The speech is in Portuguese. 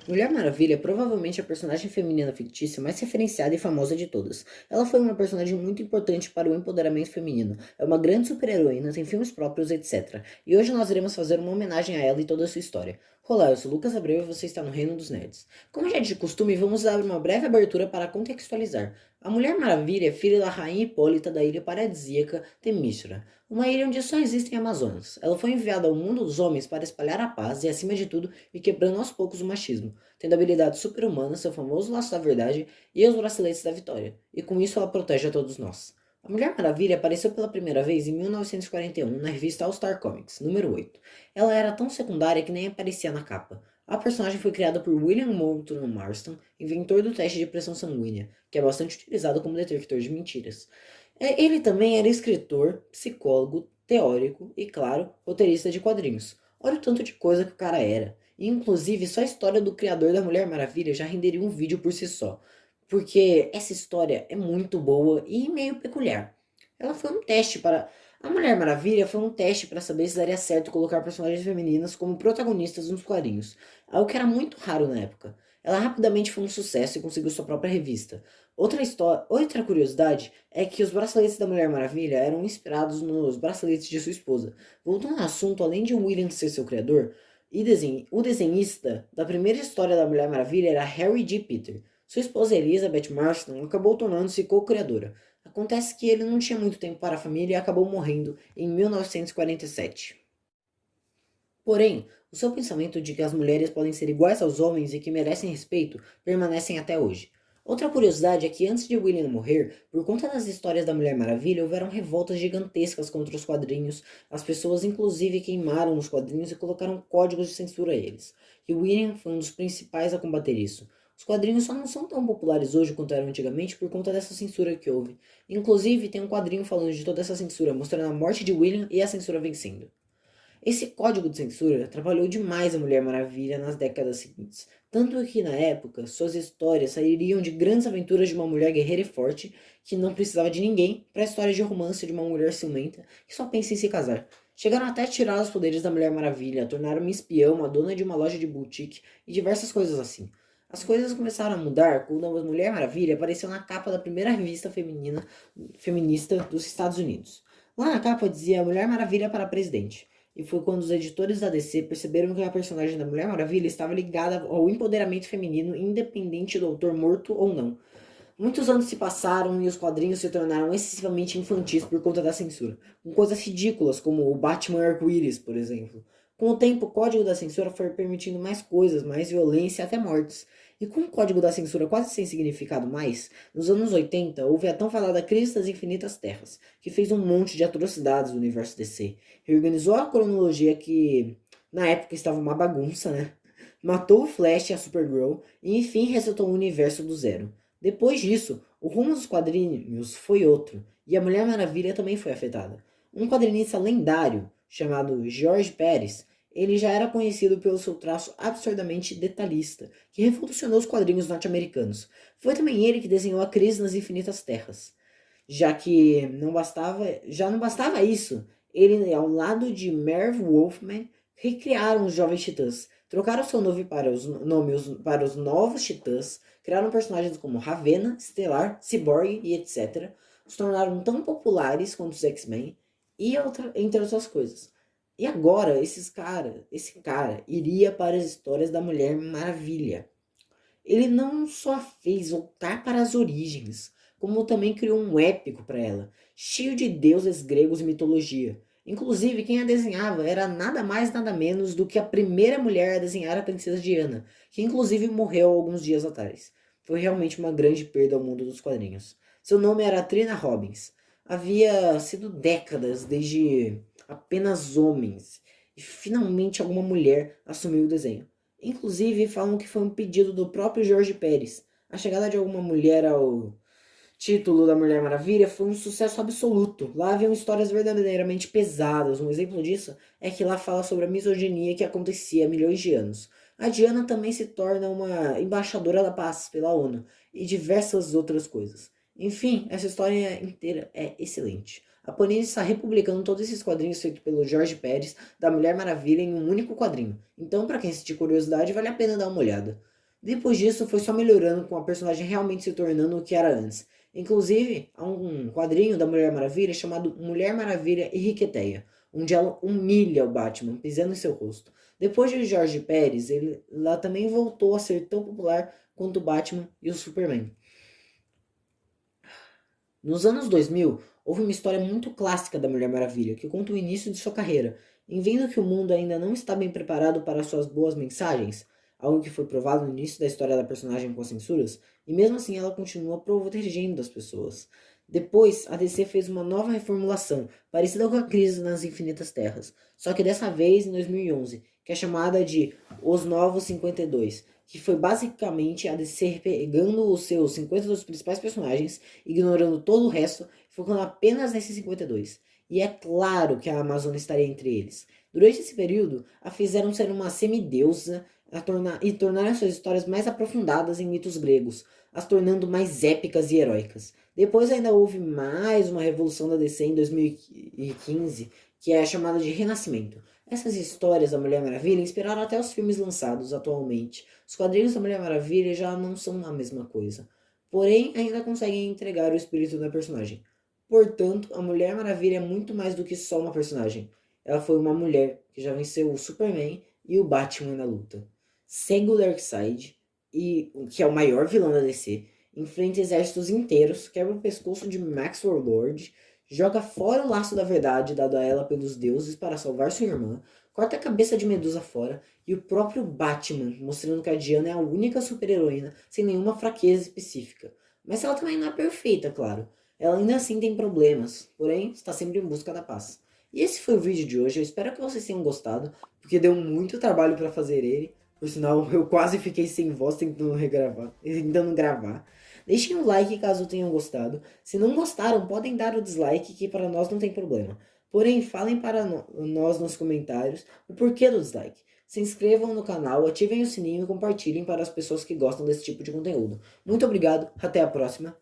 Mulher Maravilha é provavelmente a personagem feminina fictícia mais referenciada e famosa de todas. Ela foi uma personagem muito importante para o empoderamento feminino, é uma grande super-heroína, tem filmes próprios, etc. E hoje nós iremos fazer uma homenagem a ela e toda a sua história. Olá, eu sou Lucas Abreu e você está no Reino dos Nerds. Como já é de costume, vamos dar uma breve abertura para contextualizar. A Mulher Maravilha é filha da rainha Hipólita da ilha paradisíaca Temícera, uma ilha onde só existem Amazonas. Ela foi enviada ao mundo dos homens para espalhar a paz e, acima de tudo, ir quebrando aos poucos o machismo, tendo habilidades super-humanas, seu famoso laço da verdade e os braceletes da vitória. E com isso ela protege a todos nós. A Mulher Maravilha apareceu pela primeira vez em 1941 na revista All Star Comics, número 8. Ela era tão secundária que nem aparecia na capa. A personagem foi criada por William Moulton Marston, inventor do teste de pressão sanguínea, que é bastante utilizado como detector de mentiras. Ele também era escritor, psicólogo, teórico e, claro, roteirista de quadrinhos. Olha o tanto de coisa que o cara era. E, inclusive, só a história do criador da Mulher Maravilha já renderia um vídeo por si só. Porque essa história é muito boa e meio peculiar. Ela foi um teste para. A Mulher Maravilha foi um teste para saber se daria certo colocar personagens femininas como protagonistas nos quadrinhos, algo que era muito raro na época. Ela rapidamente foi um sucesso e conseguiu sua própria revista. Outra curiosidade é que os braceletes da Mulher Maravilha eram inspirados nos braceletes de sua esposa. Voltando ao assunto, além de William ser seu criador, o desenhista da primeira história da Mulher Maravilha era Harry G. Peter. Sua esposa Elizabeth Marston acabou tornando-se co-criadora. Acontece que ele não tinha muito tempo para a família e acabou morrendo em 1947. Porém, o seu pensamento de que as mulheres podem ser iguais aos homens e que merecem respeito permanecem até hoje. Outra curiosidade é que antes de William morrer, por conta das histórias da Mulher Maravilha, houveram revoltas gigantescas contra os quadrinhos. As pessoas inclusive queimaram os quadrinhos e colocaram códigos de censura a eles. E William foi um dos principais a combater isso. Os quadrinhos só não são tão populares hoje quanto eram antigamente por conta dessa censura que houve. Inclusive, tem um quadrinho falando de toda essa censura, mostrando a morte de William e a censura vencendo. Esse código de censura atrapalhou demais a Mulher Maravilha nas décadas seguintes, tanto que na época suas histórias sairiam de grandes aventuras de uma mulher guerreira e forte que não precisava de ninguém para histórias de romance de uma mulher ciumenta que só pensa em se casar. Chegaram até a tirar os poderes da Mulher Maravilha, tornaram uma espiã, uma dona de uma loja de boutique e diversas coisas assim. As coisas começaram a mudar quando a Mulher Maravilha apareceu na capa da primeira revista feminista dos Estados Unidos. Lá na capa dizia Mulher Maravilha para presidente. E foi quando os editores da DC perceberam que a personagem da Mulher Maravilha estava ligada ao empoderamento feminino, independente do autor morto ou não. Muitos anos se passaram e os quadrinhos se tornaram excessivamente infantis por conta da censura, com coisas ridículas como o Batman Arco-Íris, por exemplo. Com o tempo, o código da censura foi permitindo mais coisas, mais violência e até mortes. E com o código da censura quase sem significado mais, nos anos 80 houve a tão falada Crise das Infinitas Terras, que fez um monte de atrocidades no universo DC. Reorganizou a cronologia que na época estava uma bagunça, né? Matou o Flash e a Supergirl e enfim resetou o universo do zero. Depois disso, o rumo dos quadrinhos foi outro, e a Mulher Maravilha também foi afetada. Um quadrinista lendário, chamado George Pérez, ele já era conhecido pelo seu traço absurdamente detalhista, que revolucionou os quadrinhos norte-americanos. Foi também ele que desenhou a Crise nas Infinitas Terras. Já não bastava isso, ele, ao lado de Merv Wolfman, recriaram os Jovens Titãs, trocaram seu nome para os Novos Titãs, criaram personagens como Ravenna, Stellar, Cyborg e etc. Os tornaram tão populares quanto os X-Men, entre outras coisas. E agora, esse cara iria para as histórias da Mulher Maravilha. Ele não só fez voltar para as origens, como também criou um épico para ela, cheio de deuses gregos e mitologia. Inclusive, quem a desenhava era nada mais nada menos do que a primeira mulher a desenhar a princesa Diana, que inclusive morreu alguns dias atrás. Foi realmente uma grande perda ao mundo dos quadrinhos. Seu nome era Trina Robbins. Havia sido décadas desde apenas homens, e finalmente alguma mulher assumiu o desenho. Inclusive, falam que foi um pedido do próprio Jorge Pérez. A chegada de alguma mulher ao título da Mulher Maravilha foi um sucesso absoluto. Lá haviam histórias verdadeiramente pesadas. Um exemplo disso é que lá fala sobre a misoginia que acontecia há milhões de anos. A Diana também se torna uma embaixadora da paz pela ONU e diversas outras coisas. Enfim, essa história inteira é excelente. A Panini está republicando todos esses quadrinhos feitos pelo Jorge Pérez da Mulher Maravilha em um único quadrinho. Então, para quem sentir curiosidade, vale a pena dar uma olhada. Depois disso, foi só melhorando com a personagem realmente se tornando o que era antes. Inclusive, há um quadrinho da Mulher Maravilha chamado Mulher Maravilha e Riqueteia, onde ela humilha o Batman, pisando em seu rosto. Depois de Jorge Pérez, ele lá também voltou a ser tão popular quanto o Batman e o Superman. Nos anos 2000, houve uma história muito clássica da Mulher Maravilha, que conta o início de sua carreira, em vendo que o mundo ainda não está bem preparado para suas boas mensagens, algo que foi provado no início da história da personagem com as censuras, e mesmo assim ela continua protegendo as pessoas. Depois, a DC fez uma nova reformulação, parecida com a Crise nas Infinitas Terras, só que dessa vez em 2011, que é chamada de Os Novos 52, que foi basicamente a DC pegando os seus 52 principais personagens, ignorando todo o resto, focando apenas nesses 52. E é claro que a Amazônia estaria entre eles. Durante esse período, a fizeram ser uma semideusa e tornaram suas histórias mais aprofundadas em mitos gregos, as tornando mais épicas e heróicas. Depois ainda houve mais uma revolução da DC em 2015, que é chamada de Renascimento. Essas histórias da Mulher Maravilha inspiraram até os filmes lançados atualmente. Os quadrinhos da Mulher Maravilha já não são a mesma coisa, porém ainda conseguem entregar o espírito da personagem. Portanto, a Mulher Maravilha é muito mais do que só uma personagem. Ela foi uma mulher que já venceu o Superman e o Batman na luta. Segue o Darkseid, que é o maior vilão da DC, enfrenta exércitos inteiros, quebra o pescoço de Max Warlord, joga fora o laço da verdade dado a ela pelos deuses para salvar sua irmã, corta a cabeça de Medusa fora e o próprio Batman, mostrando que a Diana é a única super-heroína sem nenhuma fraqueza específica. Mas ela também não é perfeita, claro. Ela ainda assim tem problemas, porém está sempre em busca da paz. E esse foi o vídeo de hoje, eu espero que vocês tenham gostado, porque deu muito trabalho para fazer ele. Por sinal, eu quase fiquei sem voz tentando gravar. Deixem o like caso tenham gostado. Se não gostaram, podem dar o dislike, que para nós não tem problema. Porém, falem para nós nos comentários o porquê do dislike. Se inscrevam no canal, ativem o sininho e compartilhem para as pessoas que gostam desse tipo de conteúdo. Muito obrigado, até a próxima.